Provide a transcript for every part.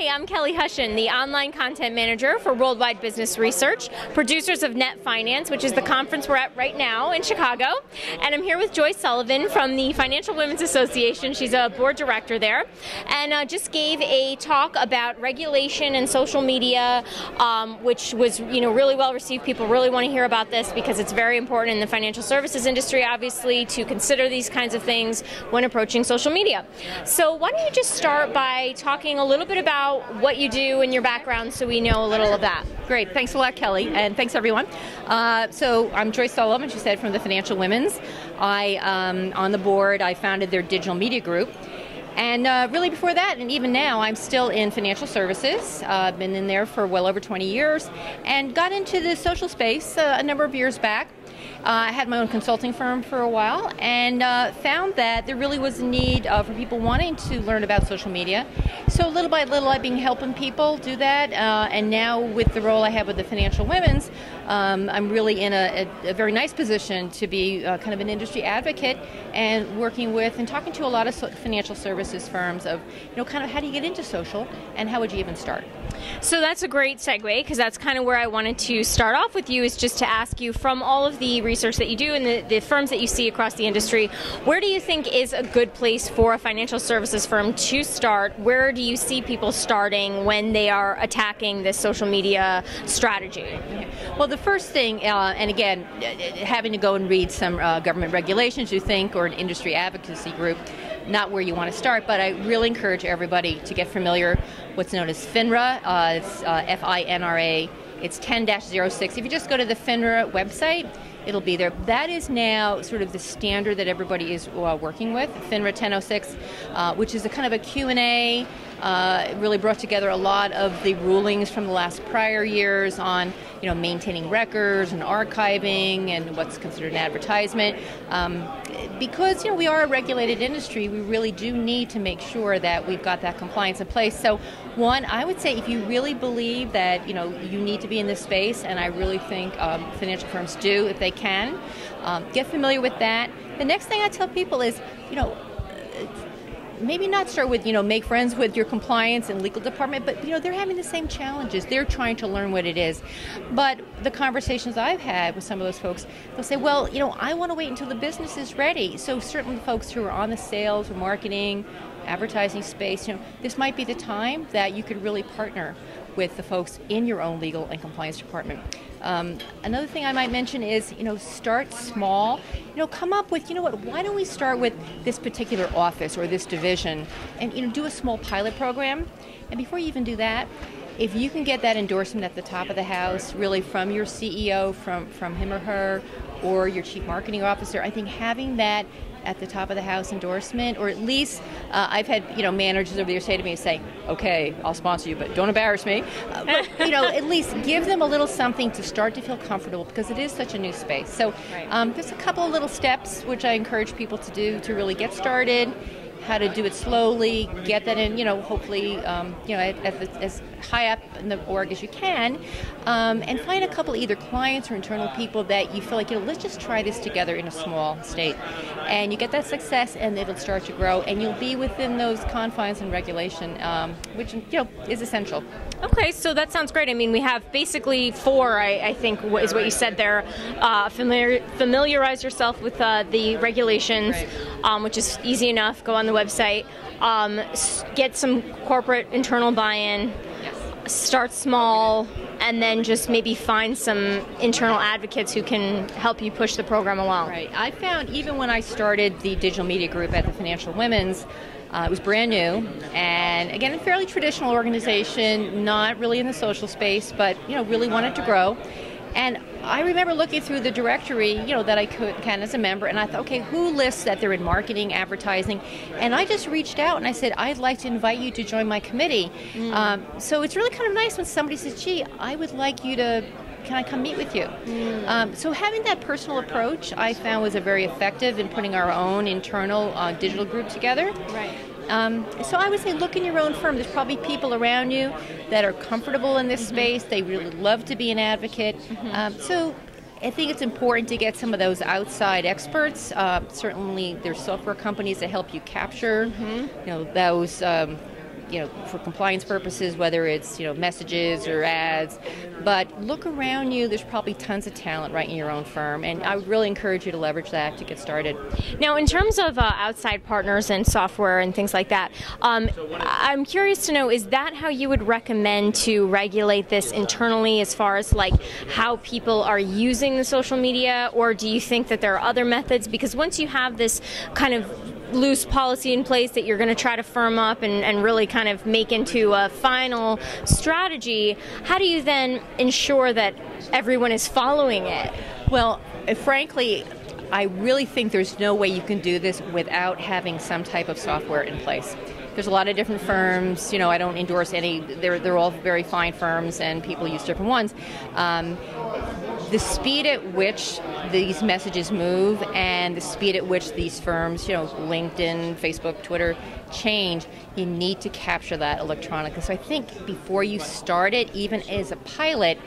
Hi, I'm Kelly Hushin, the Online Content Manager for Worldwide Business Research, producers of Net Finance, which is the conference we're at right now in Chicago. And I'm here with Joyce Sullivan from the Financial Women's Association. She's a board director there. And just gave a talk about regulation and social media, which was really well received. People really want to hear about this because it's very important in the financial services industry, obviously, to consider these kinds of things when approaching social media. So why don't you just start by talking a little bit about what you do and your background so we know a little of that. Great. Thanks a lot, Kelly, and thanks, everyone. So I'm Joyce Sullivan, she said, from the Financial Women's. On the board, I founded their digital media group. And really before that, and even now, I'm still in financial services. I've been in there for well over 20 years and got into the social space a number of years back. I had my own consulting firm for a while and found that there really was a need for people wanting to learn about social media. So little by little, I've been helping people do that. And now with the role I have with the Financial Women's, I'm really in a very nice position to be kind of an industry advocate and working with and talking to a lot of financial services firms of, kind of how do you get into social and how would you even start? So that's a great segue, because that's kind of where I wanted to start off with you, is just to ask you, from all of the research that you do and the firms that you see across the industry, where do you think is a good place for a financial services firm to start? Where do you see people starting when they are attacking this social media strategy? Well, the first thing, and again, having to go and read some government regulations, you think, or an industry advocacy group, not where you want to start, but I really encourage everybody to get familiar what's known as FINRA. It's FINRA. It's 10-06. If you just go to the FINRA website, it'll be there. That is now sort of the standard that everybody is working with, FINRA 1006, which is a kind of a Q&A. It really brought together a lot of the rulings from the last prior years on, maintaining records and archiving and what's considered an advertisement. Because, we are a regulated industry, we really do need to make sure that we've got that compliance in place. So, one, I would say if you really believe that, you need to be in this space, and I really think financial firms do if they can, get familiar with that. The next thing I tell people is, maybe not start with, make friends with your compliance and legal department, but, they're having the same challenges. They're trying to learn what it is. But the conversations I've had with some of those folks, they'll say, well, I want to wait until the business is ready. So certainly folks who are on the sales or marketing, advertising space, this might be the time that you could really partner with the folks in your own legal and compliance department. Another thing I might mention is, start small. Come up with, why don't we start with this particular office or this division and, do a small pilot program. And before you even do that, if you can get that endorsement at the top of the house, really from your CEO, from him or her, or your chief marketing officer, I think having that at the top of the house endorsement, or at least I've had managers over there say to me, okay, I'll sponsor you, but don't embarrass me. But at least give them a little something to start to feel comfortable, because it is such a new space. So there's a couple of little steps which I encourage people to do to really get started. How to do it slowly, get that in, hopefully, as high up in the org as you can, and find a couple either clients or internal people that you feel like, let's just try this together in a small state. And you get that success, and it'll start to grow, and you'll be within those confines and regulation, which, is essential. Okay, so that sounds great. I mean, we have basically four, I think, is what you said there. Familiarize yourself with the regulations, right. Which is easy enough. Go on the website. Get some corporate internal buy-in. Yes. Start small, and then just maybe find some internal advocates who can help you push the program along. Right. I found even when I started the digital media group at the Financial Women's, it was brand new, and again, a fairly traditional organization, not really in the social space, but really wanted to grow. And I remember looking through the directory, that I can as a member, and I thought, okay, who lists that they're in marketing, advertising? And I just reached out and I said, I'd like to invite you to join my committee. So it's really kind of nice when somebody says, gee, I would like you to, can I come meet with you? So having that personal approach, I found was very effective in putting our own internal digital group together. Right. So I would say look in your own firm. There's probably people around you that are comfortable in this space. They really love to be an advocate. So I think it's important to get some of those outside experts. Certainly there's software companies that help you capture those for compliance purposes, whether it's, messages or ads. But look around you. There's probably tons of talent right in your own firm. And I would really encourage you to leverage that to get started. Now, in terms of outside partners and software and things like that, I'm curious to know, is that how you would recommend to regulate this internally as far as like how people are using the social media, or do you think that there are other methods? Because once you have this kind of loose policy in place that you're going to try to firm up and really kind of make into a final strategy, how do you then ensure that everyone is following it? Well, frankly, I really think there's no way you can do this without having some type of software in place. There's a lot of different firms. I don't endorse any. They're all very fine firms, and people use different ones. The speed at which these messages move and the speed at which these firms, LinkedIn, Facebook, Twitter, change, you need to capture that electronically. So I think before you start it, even as a pilot,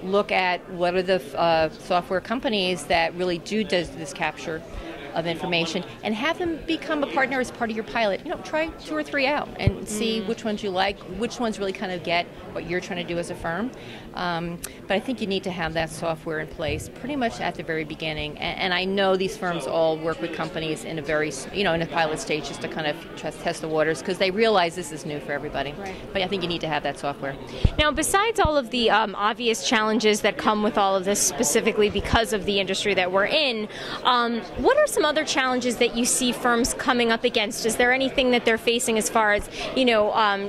look at what are the software companies that really do this capture of information, and have them become a partner as part of your pilot. Try 2 or 3 out and see which ones you like, which ones really kind of get what you're trying to do as a firm. But I think you need to have that software in place pretty much at the very beginning. And I know these firms all work with companies in a very, in a pilot stage, just to kind of test the waters, because they realize this is new for everybody. Right. But I think you need to have that software. Now, besides all of the obvious challenges that come with all of this, specifically because of the industry that we're in, what are some other challenges that you see firms coming up against? Is there anything that they're facing as far as,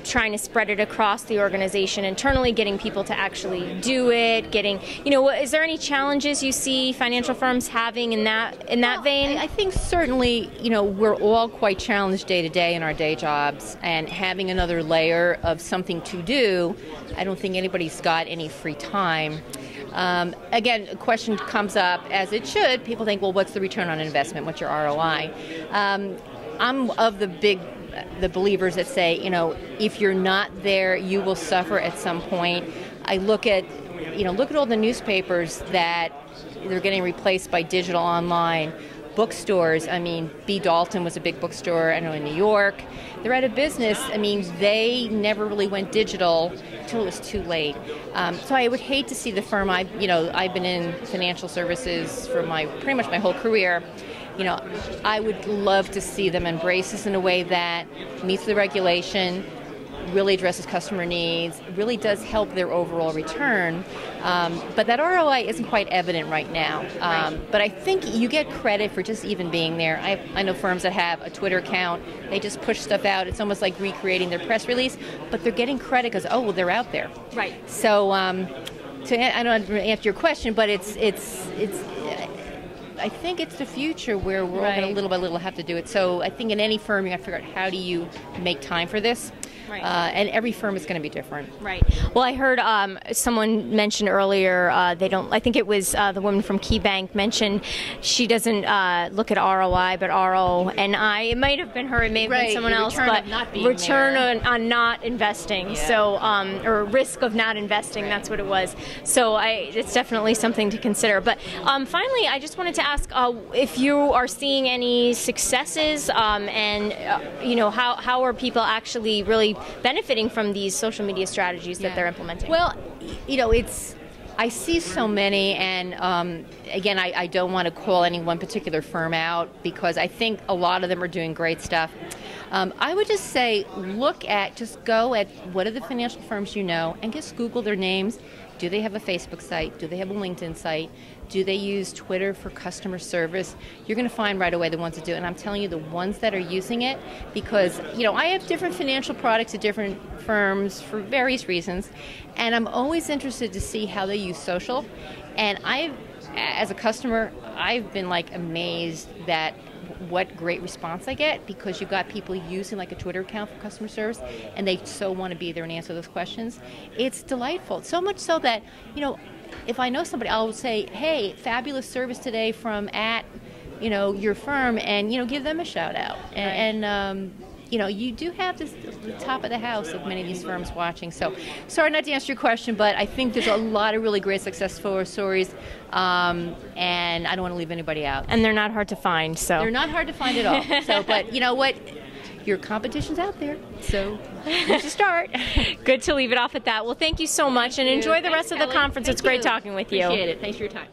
trying to spread it across the organization internally, getting people to actually do it, is there any challenges you see financial firms having in that vein? I think certainly, we're all quite challenged day to day in our day jobs, and having another layer of something to do, I don't think anybody's got any free time. Again, a question comes up, as it should. People think, well, what's the return on investment? What's your ROI? I'm of the believers that say, if you're not there, you will suffer at some point. I look at all the newspapers that they're getting replaced by digital online. Bookstores, B. Dalton was a big bookstore, I know, in New York. They're out of business. They never really went digital until it was too late. So I would hate to see the firm. I've been in financial services for pretty much my whole career. I would love to see them embrace this in a way that meets the regulation, really addresses customer needs, really does help their overall return. But that ROI isn't quite evident right now. But I think you get credit for just even being there. I know firms that have a Twitter account. They just push stuff out. It's almost like recreating their press release, but they're getting credit because, they're out there. Right. So I don't answer your question, but it's I think it's the future where we're all going to little by little have to do it. So I think in any firm you have to figure out, how do you make time for this? Right. And every firm is going to be different. Right. Well, I heard someone mentioned earlier, I think it was the woman from KeyBank mentioned she doesn't look at ROI, but RONI. It might have been her, it may have been someone else, but return on not investing. Yeah. So, or risk of not investing, that's what it was. So it's definitely something to consider. But finally, I just wanted to ask if you are seeing any successes and, how are people actually really benefiting from these social media strategies that they're implementing? Well, I see so many, and again, I don't want to call any one particular firm out because I think a lot of them are doing great stuff. I would just say, just go at what are the financial firms and just Google their names. Do they have a Facebook site? Do they have a LinkedIn site? Do they use Twitter for customer service? You're going to find right away the ones that do. And I'm telling you, the ones that are using it, because, I have different financial products at different firms for various reasons. And I'm always interested to see how they use social. And as a customer, I've been amazed that what great response I get, because you've got people using a Twitter account for customer service, and they so want to be there and answer those questions. It's delightful. So much so that, if I know somebody, I'll say, hey, fabulous service today from your firm, and, give them a shout out. Right. And you do have the top of the house of many of these firms watching. So, sorry not to answer your question, but I think there's a lot of really great success stories, and I don't want to leave anybody out. And they're not hard to find. So they're not hard to find at all. So, but you know what? your competition's out there. So you should start. Good to leave it off at that. Well, thank you so much, and enjoy the rest of the conference. It's great talking with you. Appreciate it. Thanks for your time.